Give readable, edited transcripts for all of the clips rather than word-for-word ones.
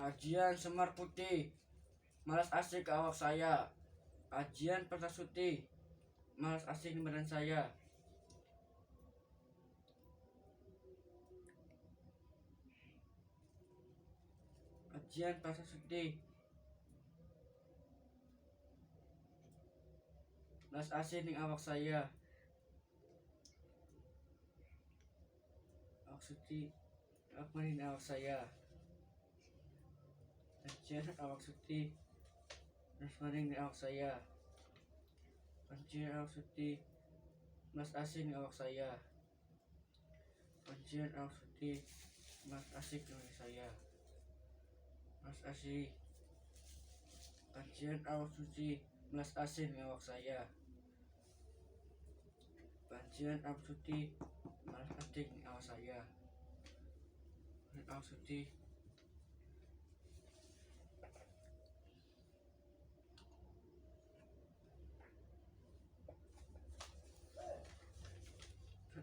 Ajian Semar Putih, malas asik ke awak saya. Ajian Persasuti, malas asik di badan saya. Ajian Persasuti, malas asik di awak saya. Awak suti, awak maning awak saya. Ajian awak suti, malas maning di awak saya. Ajian awak suti, malas asik di awak saya. Ajian awak suti, malas asik di badan saya. Malas asik. Ajian awak suci, malas asik di awak saya. Ajian awak suci, malas asik di awak saya. Awak suci.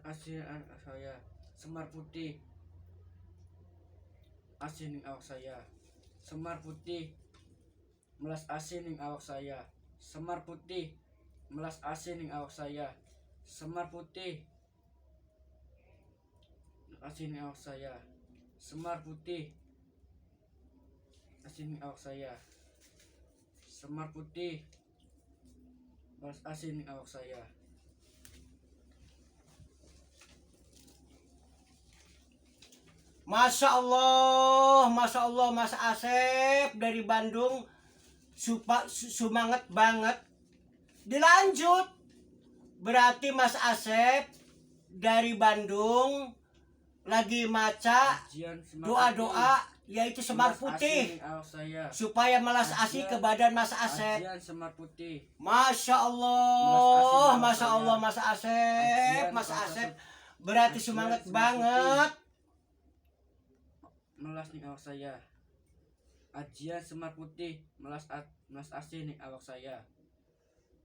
Asin saya. Semar Putih, asin ning awak saya. Semar Putih, melas asin ning awak saya. Semar Putih, melas asin ning awak saya. Semar Putih, asin ning awak saya. Semar Putih, asin ning awak saya. Semar Putih, melas asin ning awak saya. Masya Allah Mas Asep dari Bandung, semangat banget. Dilanjut, berarti Mas Asep dari Bandung lagi maca Ajian Semar doa-doa yaitu Semar Melas Putih asin ning awak saya. supaya melas asih ke badan Mas Asep. Ajian Semar Putih, Masya Melas Allah asin ning awak Mas saya. Asep, Mas Asep berarti Ajian semangat Semar banget. melas ning awak saya. Ajian Semar Putih, melas asin ning awak saya.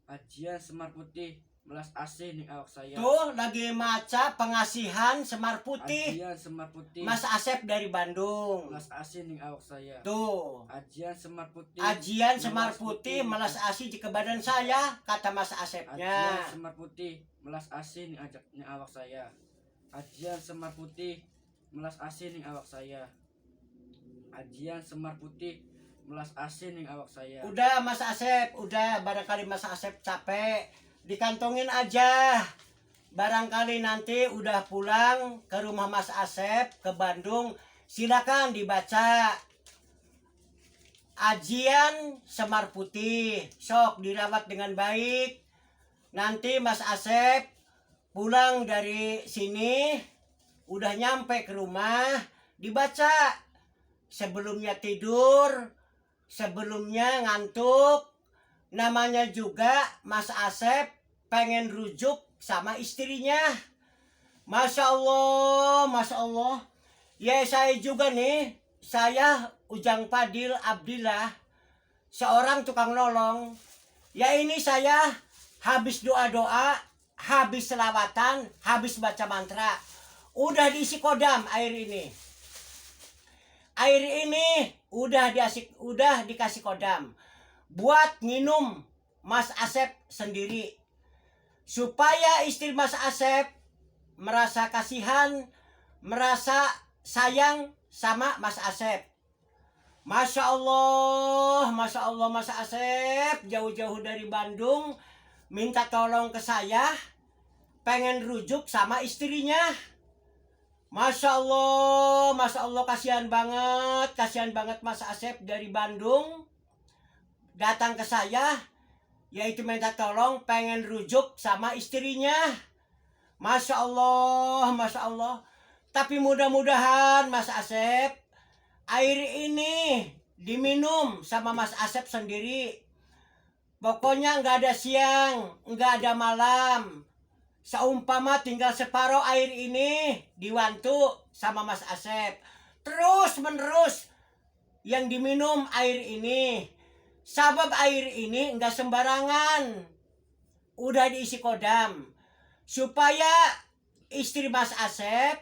Ajian Semar Putih, melas asin ning awak saya. Tuh lagi maca pengasihan Semar Putih Ajian Semar Putih, Mas Asep dari Bandung. melas asin ning awak saya. Tuh Ajian Semar Putih, ajian Semar Putih melas asih ke badan saya, kata Mas Ajian Asepnya. Semar Putih, melas asin ning awak saya. Ajian Semar Putih, melas asin ning awak saya. Ajian Semar Putih, melas asin ning awak saya. Udah Mas Asep, udah, barangkali Mas Asep capek, dikantongin aja. Barangkali nanti udah pulang ke rumah Mas Asep ke Bandung, silakan dibaca Ajian Semar Putih. Sok dirawat dengan baik. Nanti Mas Asep pulang dari sini, udah nyampe ke rumah, dibaca sebelumnya tidur, sebelumnya ngantuk. Namanya juga Mas Asep pengen rujuk sama istrinya. Masya Allah. Ya saya juga nih, saya Ujang Padil Abdillah, seorang tukang nolong. Ya ini saya habis doa-doa, habis selawatan, habis baca mantra. Udah diisi kodam air ini. Air ini udah dikasih kodam buat minum Mas Asep sendiri, supaya istri Mas Asep merasa kasihan, merasa sayang sama Mas Asep. Masya Allah Mas Asep jauh-jauh dari Bandung minta tolong ke saya, pengen rujuk sama istrinya. Masya Allah, kasihan banget Mas Asep dari Bandung datang ke saya, yaitu minta tolong pengen rujuk sama istrinya. Masya Allah. Tapi mudah-mudahan Mas Asep, air ini diminum sama Mas Asep sendiri. Pokoknya nggak ada siang, nggak ada malam. Seumpama tinggal separuh air ini diwantu sama Mas Asep, terus menerus yang diminum air ini. Sabab air ini enggak sembarangan, udah diisi kodam, supaya istri Mas Asep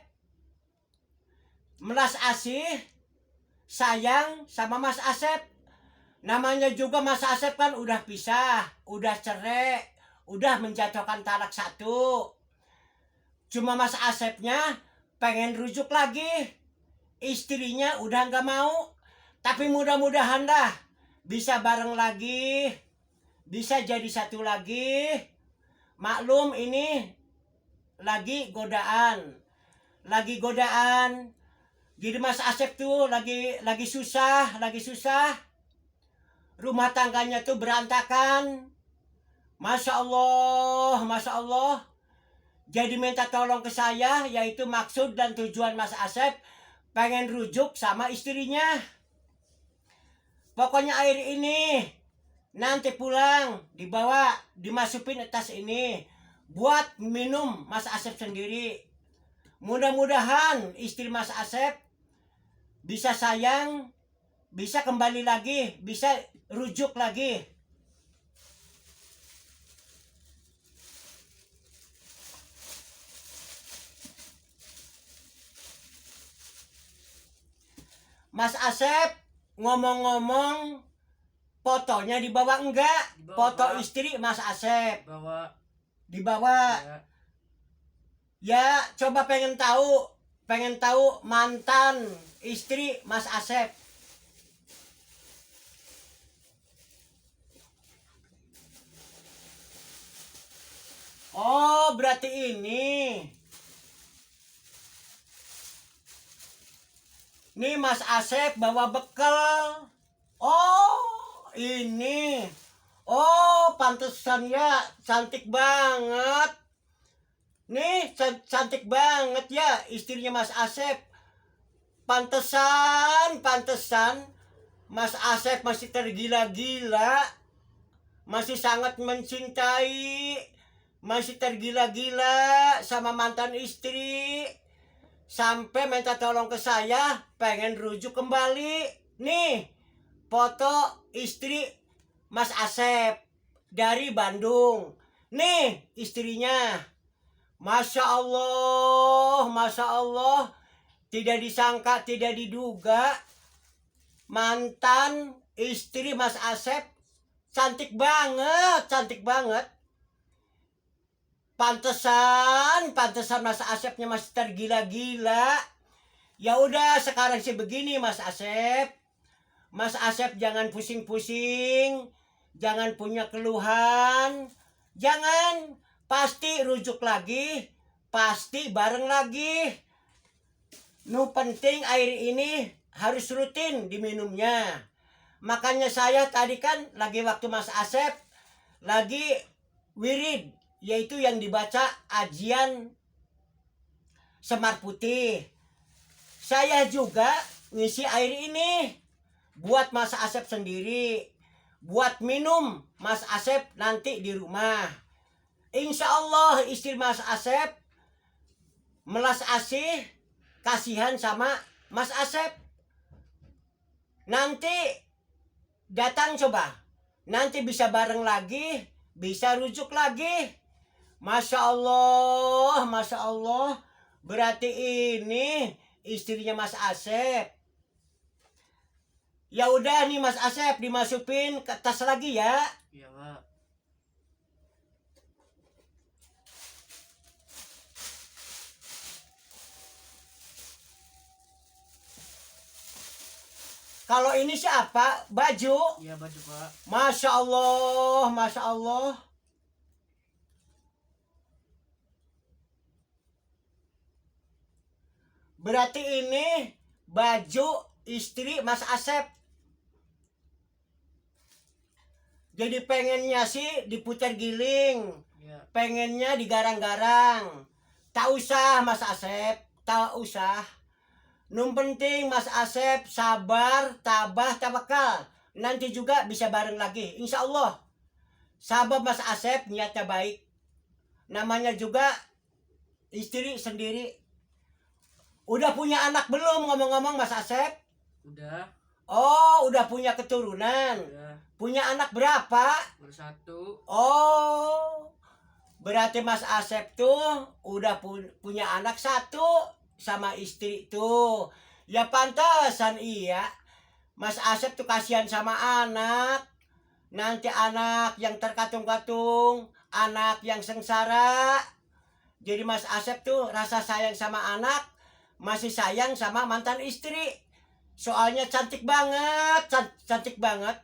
melas asih sayang sama Mas Asep. Namanya juga Mas Asep kan udah pisah, udah cerai, udah menjatuhkan talak 1. Cuma Mas Asepnya pengen rujuk lagi. Istrinya udah nggak mau. Tapi mudah-mudahan dah bisa bareng lagi, bisa jadi satu lagi. Maklum ini lagi godaan. Jadi Mas Asep tuh lagi susah. Rumah tangganya tuh berantakan. Masya Allah. Jadi minta tolong ke saya, yaitu maksud dan tujuan Mas Asep pengen rujuk sama istrinya. Pokoknya air ini nanti pulang dibawa, dimasukin tas ini buat minum Mas Asep sendiri. Mudah-mudahan istri Mas Asep bisa sayang, bisa kembali lagi, bisa rujuk lagi. Mas Asep, ngomong-ngomong, fotonya dibawa enggak? Dibawa, Foto Pak. istri Mas Asep Bawa. dibawa. Ya. Ya, coba pengen tahu mantan istri Mas Asep. Oh, berarti ini. Nih Mas Asep bawa bekal. Oh, ini. Oh, pantesan ya, cantik banget. Nih, cantik banget ya istrinya Mas Asep. Pantesan Mas Asep masih tergila-gila. Masih sangat mencintai. Masih tergila-gila sama mantan istri. Sampai minta tolong ke saya, pengen rujuk kembali. Nih, foto istri Mas Asep dari Bandung. Nih, istrinya. Masya Allah. Tidak disangka, tidak diduga. Mantan istri Mas Asep cantik banget. Pantesan Mas Asepnya masih tergila-gila. Ya udah, sekarang sih begini Mas Asep. Mas Asep jangan pusing-pusing, jangan punya keluhan. Jangan, pasti rujuk lagi, pasti bareng lagi. Nu penting air ini harus rutin diminumnya. Makanya saya tadi kan lagi waktu Mas Asep lagi wirid, yaitu yang dibaca ajian Semar Putih. Saya juga ngisi air ini buat Mas Asep sendiri, buat minum Mas Asep nanti di rumah. Insya Allah istri Mas Asep melas asih, kasihan sama Mas Asep. Nanti datang coba, nanti bisa bareng lagi, bisa rujuk lagi. Masya Allah. Berarti ini istrinya Mas Asep. Ya udah nih Mas Asep, dimasukin ke tas lagi ya. Iya, Pak. Kalau ini siapa? Baju. Iya, baju, Pak. Masya Allah. Berarti ini baju istri Mas Asep. Jadi pengennya sih diputar giling, Iya. pengennya digarang-garang. Tak usah Mas Asep, tak usah. Nung penting Mas Asep sabar, tabah, tawakal. Nanti juga bisa bareng lagi, insya Allah. Sabar Mas Asep, niatnya baik. Namanya juga istri sendiri. Udah punya anak belum ngomong-ngomong Mas Asep? Udah. Oh, udah punya keturunan. Udah. Punya anak berapa? Baru 1. Oh, berarti Mas Asep tuh udah punya anak 1 sama istri tuh. Ya pantasan iya. Mas Asep tuh kasihan sama anak. Nanti anak yang terkatung-katung, anak yang sengsara. Jadi Mas Asep tuh rasa sayang sama anak, masih sayang sama mantan istri. Soalnya cantik banget, cantik banget.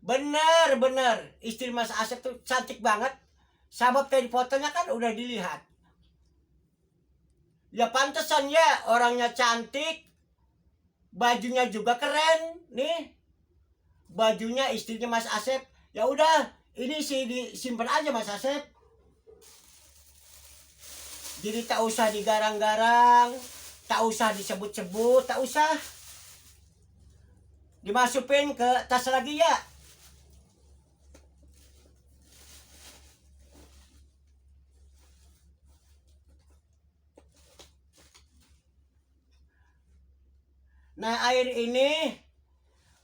Bener, istri Mas Asep tuh cantik banget. Sabab tadi fotonya kan udah dilihat. Ya pantesan ya, orangnya cantik, bajunya juga keren. Nih, bajunya istrinya Mas Asep. Ya udah, ini sih disimpan aja Mas Asep. Jadi tak usah digarang-garang, tak usah disebut-sebut, tak usah. Dimasukin ke tas lagi ya. Nah, air ini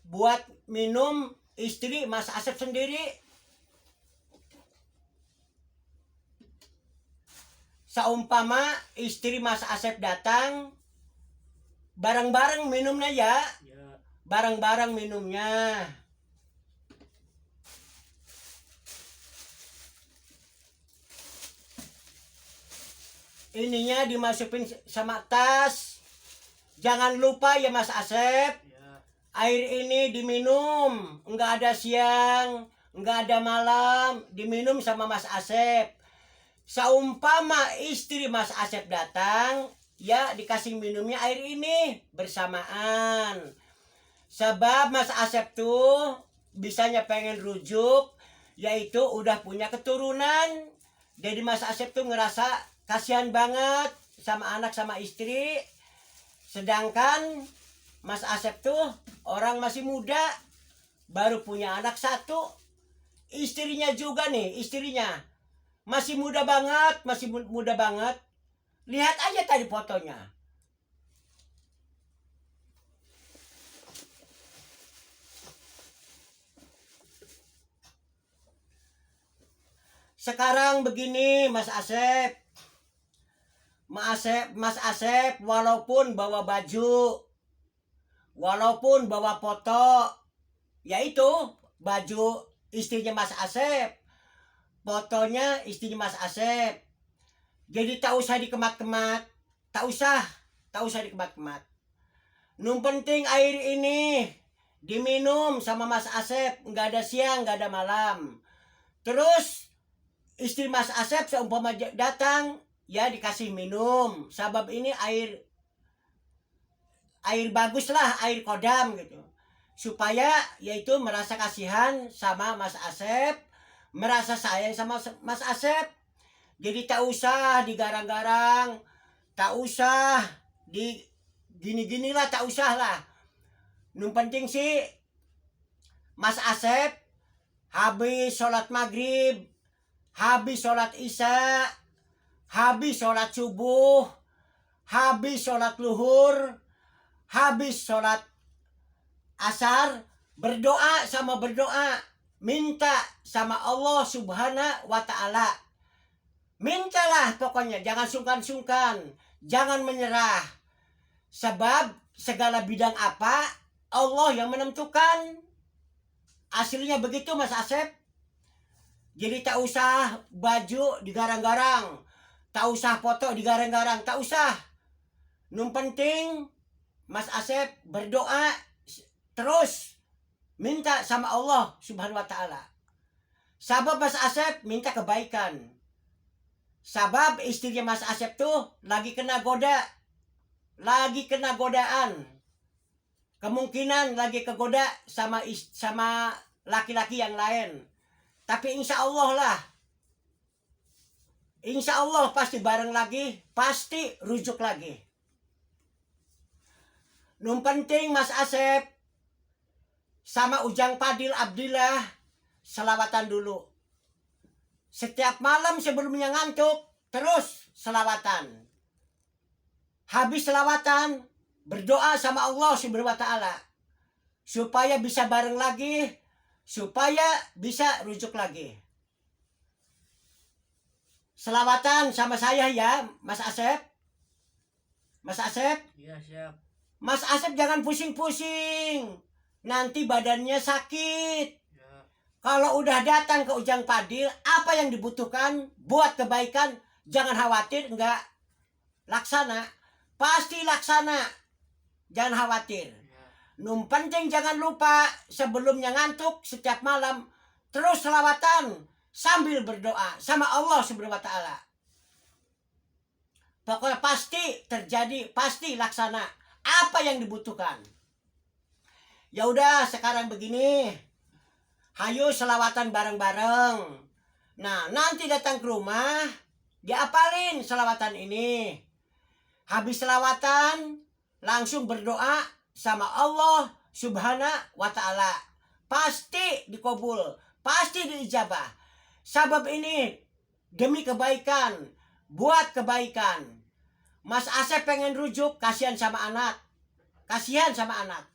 buat minum istri Mas Asep sendiri. Saumpama istri Mas Asep datang, bareng-bareng minumnya ya. Ya. Bareng-bareng minumnya. Ininya dimasukin sama tas. Jangan lupa ya Mas Asep, Ya. air ini diminum, enggak ada siang, enggak ada malam, diminum sama Mas Asep. Saumpama istri Mas Asep datang, ya dikasih minumnya air ini bersamaan. Sebab Mas Asep tuh bisanya pengen rujuk, yaitu udah punya keturunan. Jadi Mas Asep tuh ngerasa kasihan banget sama anak sama istri. Sedangkan Mas Asep tuh orang masih muda, baru punya anak satu. Istrinya juga nih, istrinya masih muda banget, masih muda banget. Lihat aja tadi fotonya. Sekarang begini Mas Asep. Mas Asep walaupun bawa baju, walaupun bawa foto, yaitu baju istrinya Mas Asep, fotonya istrinya Mas Asep. Jadi tak usah dikemat-kemat, tak usah dikemat-kemat. Yang penting air ini diminum sama Mas Asep, nggak ada siang, nggak ada malam. Terus istri Mas Asep seumpama datang, ya dikasih minum. Sebab ini air bagus lah, air kodam gitu. Supaya yaitu merasa kasihan sama Mas Asep, merasa sayang sama Mas Asep. Jadi tak usah digarang-garang, tak usah di gini-gini lah, tak usah lah. Yang penting sih Mas Asep habis sholat maghrib, habis sholat isya, habis sholat subuh, habis sholat luhur, habis sholat asar, berdoa, minta sama Allah Subhanahu wa Ta'ala. Mintalah pokoknya, jangan sungkan-sungkan, jangan menyerah. Sebab segala bidang apa Allah yang menentukan. Aslinya begitu Mas Asep. Jadi tak usah baju digarang-garang, tak usah foto digarang-garang, tak usah. Yang penting Mas Asep berdoa terus, minta sama Allah Subhanahu wa Ta'ala. Sabab Mas Asep minta kebaikan. Sabab istrinya Mas Asep tuh lagi kena godaan. Kemungkinan lagi kegoda sama laki-laki yang lain. Tapi insya Allah lah, insya Allah pasti bareng lagi, pasti rujuk lagi. Yang penting Mas Asep sama Ujang Padil Abdillah selawatan dulu. Setiap malam sebelumnya ngantuk, terus selawatan. Habis selawatan, berdoa sama Allah Subhanahu wa Ta'ala supaya bisa bareng lagi, supaya bisa rujuk lagi. Selawatan sama saya ya, Mas Asep. Mas Asep. Iya, siap. Mas Asep jangan pusing-pusing. nanti badannya sakit. Ya. Kalau udah datang ke Ujang Padil, apa yang dibutuhkan buat kebaikan, jangan khawatir, enggak laksana. Pasti laksana. Jangan khawatir. Ya. Penting jangan lupa sebelumnya ngantuk setiap malam terus selawatan sambil berdoa sama Allah Subhanahu wa taala. Pokoknya pasti terjadi, pasti laksana apa yang dibutuhkan. Ya udah sekarang begini. Hayu selawatan bareng-bareng. Nah, nanti datang ke rumah, diapalin selawatan ini. Habis selawatan, langsung berdoa sama Allah Subhanahu wa ta'ala. Pasti dikabul, pasti diijabah. Sebab ini demi kebaikan, buat kebaikan. Mas Asep pengen rujuk, kasihan sama anak. Kasihan sama anak.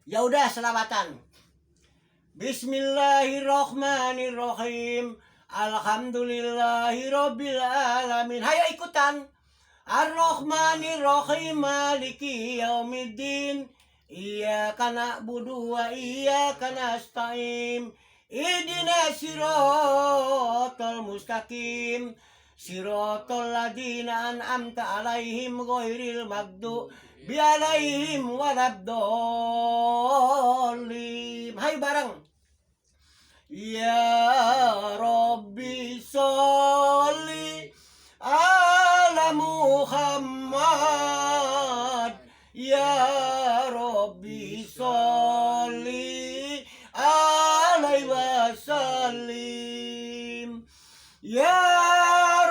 Ya udah selawatan. Bismillahirrahmanirrahim. Alhamdulillahirabbil alamin. Hayo ikutan. Ar-Rahmanir-Rahim Maliki Yaumiddin. Iyyaka na'budu wa iyyaka nasta'in. Ihdinas siratal mustaqim. Siratal ladzina an'amta 'alaihim ghairil maghdubi 'alaihim waladdallin. Hai bareng. Ya Rabbi sholli ala Muhammad. Ya Rabbi sholli alaihi wasallim. Ya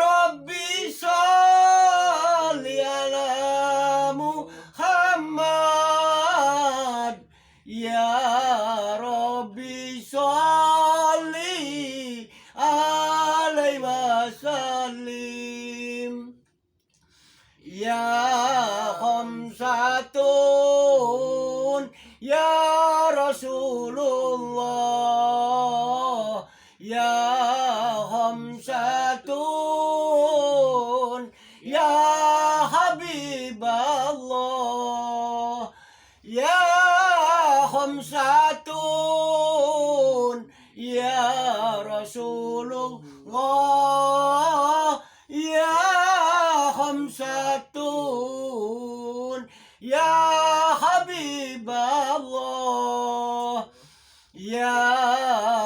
Rabbi sholli ala Muhammad. Ya Rabbi sholli alaihi wasallim. Ya khamsatun ya Rasulullah. Ya khamsatun ya Habiballah. Ya khamsatun ya Rasulullah. Ya khamsatun ya Habiballah. Ya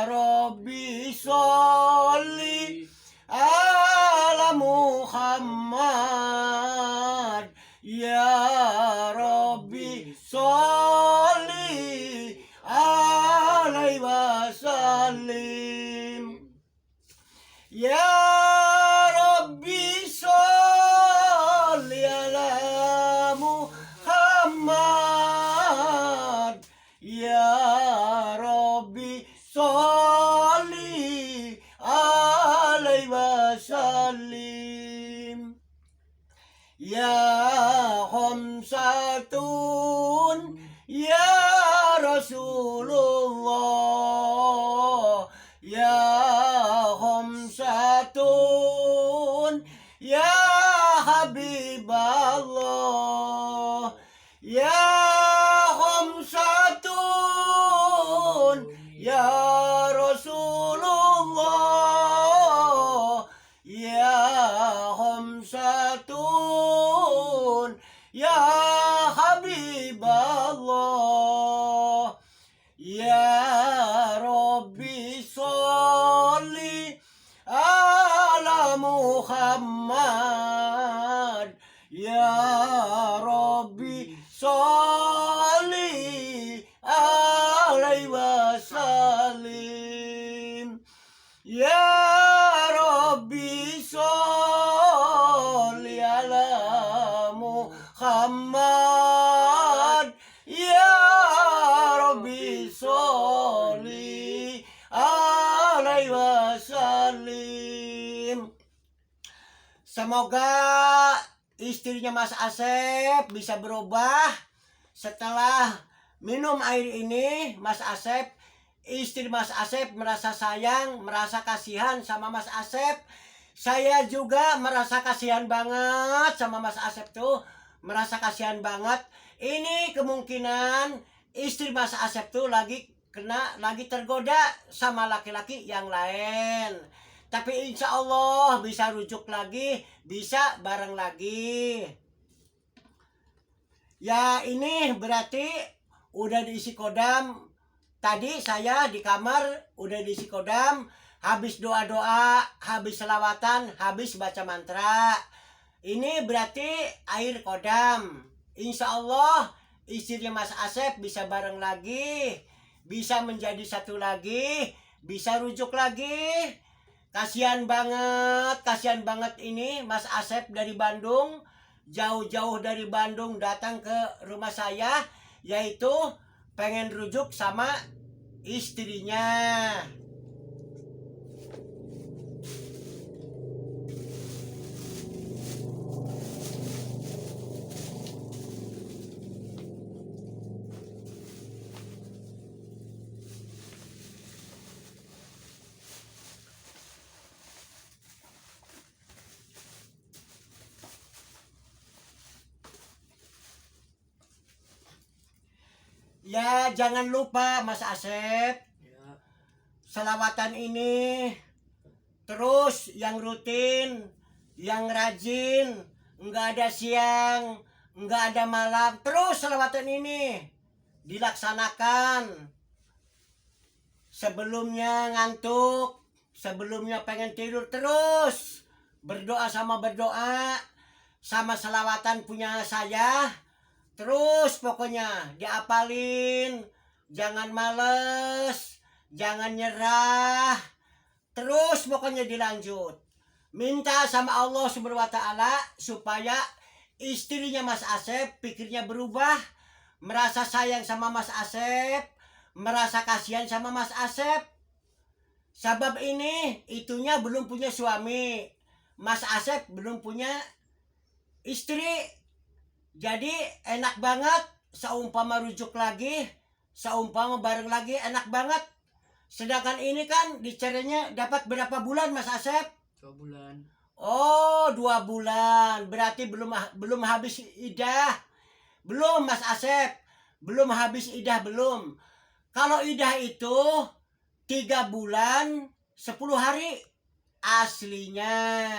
Rabbi sholli ala Muhammad. Ya Rabbi sholli alaihi wasallim. Ya Rabbi sholli ala Muhammad. Ya Rabbi sholli alaihi wasallim. Ya khamsatun ya Rasulullah. Ya khamsatun ya Habiballah. Ya khamsatun ya Rasulullah. Ya khamsatun ya Habiballah. Ya Rabbi sholli ala Muhammad. Ya Rabbi sholli alaihi wasallim. Ya Rabbi sholli ala Muhammad. Ya Rabbi sholli alaihi wasallim. Semoga istrinya Mas Asep bisa berubah setelah minum air ini. Mas Asep, istri Mas Asep merasa sayang, merasa kasihan sama Mas Asep. Saya juga merasa kasihan banget sama Mas Asep tuh, merasa kasihan banget. Ini kemungkinan istri Mas Asep tuh lagi tergoda sama laki-laki yang lain. Tapi insya Allah bisa rujuk lagi, bisa bareng lagi. Ya ini berarti udah diisi kodam. Tadi saya di kamar udah diisi kodam. Habis doa-doa, habis selawatan, habis baca mantra. Ini berarti air kodam. Insya Allah istrinya Mas Asep bisa bareng lagi. Bisa menjadi satu lagi. Bisa rujuk lagi. Kasihan banget ini Mas Asep dari Bandung. Jauh-jauh dari Bandung datang ke rumah saya. Yaitu pengen rujuk sama istrinya. Ya jangan lupa Mas Asep, Ya. selawatan ini terus yang rutin, yang rajin, nggak ada siang, nggak ada malam, terus selawatan ini dilaksanakan. Sebelumnya ngantuk, sebelumnya pengen tidur, terus berdoa sama selawatan punya saya. Terus pokoknya diapalin, jangan males, jangan nyerah. Terus pokoknya dilanjut. Minta sama Allah Subhanahu wa taala supaya istrinya Mas Asep pikirnya berubah, merasa sayang sama Mas Asep, merasa kasihan sama Mas Asep. Sebab ini itunya belum punya suami. Mas Asep belum punya istri. Jadi enak banget, seumpama rujuk lagi, seumpama bareng lagi, enak banget. Sedangkan ini kan dicerainya dapat berapa bulan Mas Asep? 2 bulan. Oh 2 bulan, berarti belum habis idah. Belum Mas Asep, belum habis idah belum. Kalau idah itu 3 bulan 10 hari aslinya.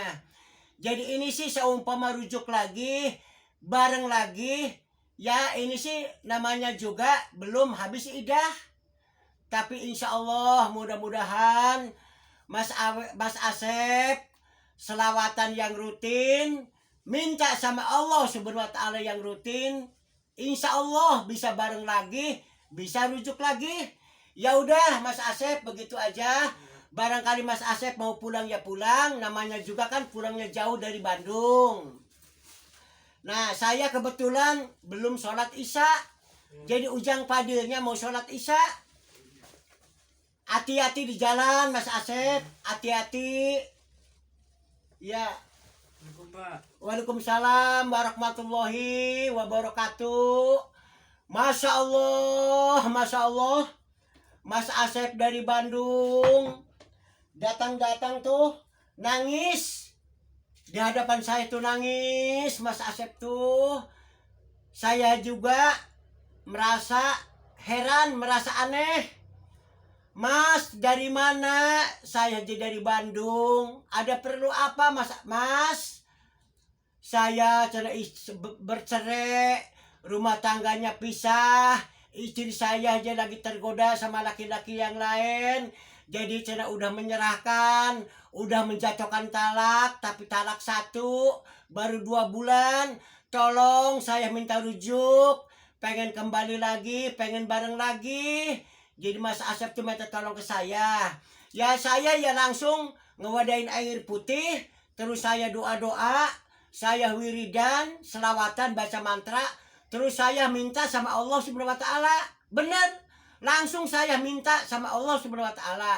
Jadi ini sih seumpama rujuk lagi, bareng lagi, ya ini sih namanya juga belum habis idah. Tapi insya Allah mudah-mudahan Mas Asep selawatan yang rutin, minta sama Allah Subhanahu wa taala yang rutin, insya Allah bisa bareng lagi, bisa rujuk lagi. Ya udah Mas Asep begitu aja. Barangkali Mas Asep mau pulang ya pulang, namanya juga kan pulangnya jauh dari Bandung. Nah saya kebetulan belum sholat isya, jadi ujang padilnya mau sholat isya. Hati-hati di jalan Mas Asep, hati-hati. Ya. Assalamualaikum Pak. Waalaikumsalam warahmatullahi wabarakatuh. Masya Allah, Masya Allah. Mas Asep dari Bandung datang-datang tuh nangis. Di hadapan saya tuh nangis Mas Asep tuh. Saya juga merasa heran, merasa aneh. Mas dari mana? Saya jadi dari Bandung. Ada perlu apa Mas? Saya bercerai, rumah tangganya pisah. Istri saya aja lagi tergoda sama laki-laki yang lain. Jadi saya udah menyerahkan, udah menjatuhkan talak, tapi talak 1, baru 2 bulan. Tolong saya minta rujuk, pengen kembali lagi, pengen bareng lagi. Jadi Mas Asep tuh minta tolong ke saya. Ya saya ya langsung ngewadain air putih, terus saya doa-doa, saya wiridan, selawatan, baca mantra, terus saya minta sama Allah Subhanahu wa taala. Bener, langsung saya minta sama Allah Subhanahu wa taala.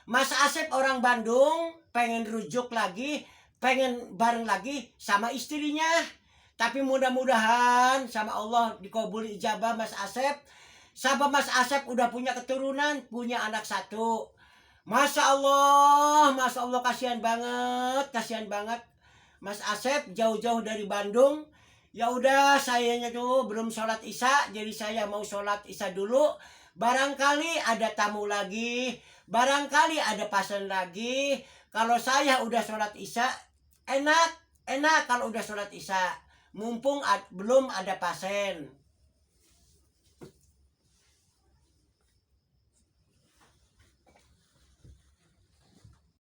Mas Asep orang Bandung pengen rujuk lagi, pengen bareng lagi sama istrinya. Tapi mudah-mudahan sama Allah dikabuli ijabah Mas Asep. Sabab Mas Asep udah punya keturunan, punya anak 1. Masya Allah kasihan banget Mas Asep jauh-jauh dari Bandung. Ya udah, sayanya tuh belum sholat isya, jadi saya mau sholat isya dulu. Barangkali ada tamu lagi, barangkali ada pasien lagi. Kalau saya udah sholat isya, enak kalau udah sholat isya. Mumpung belum ada pasien.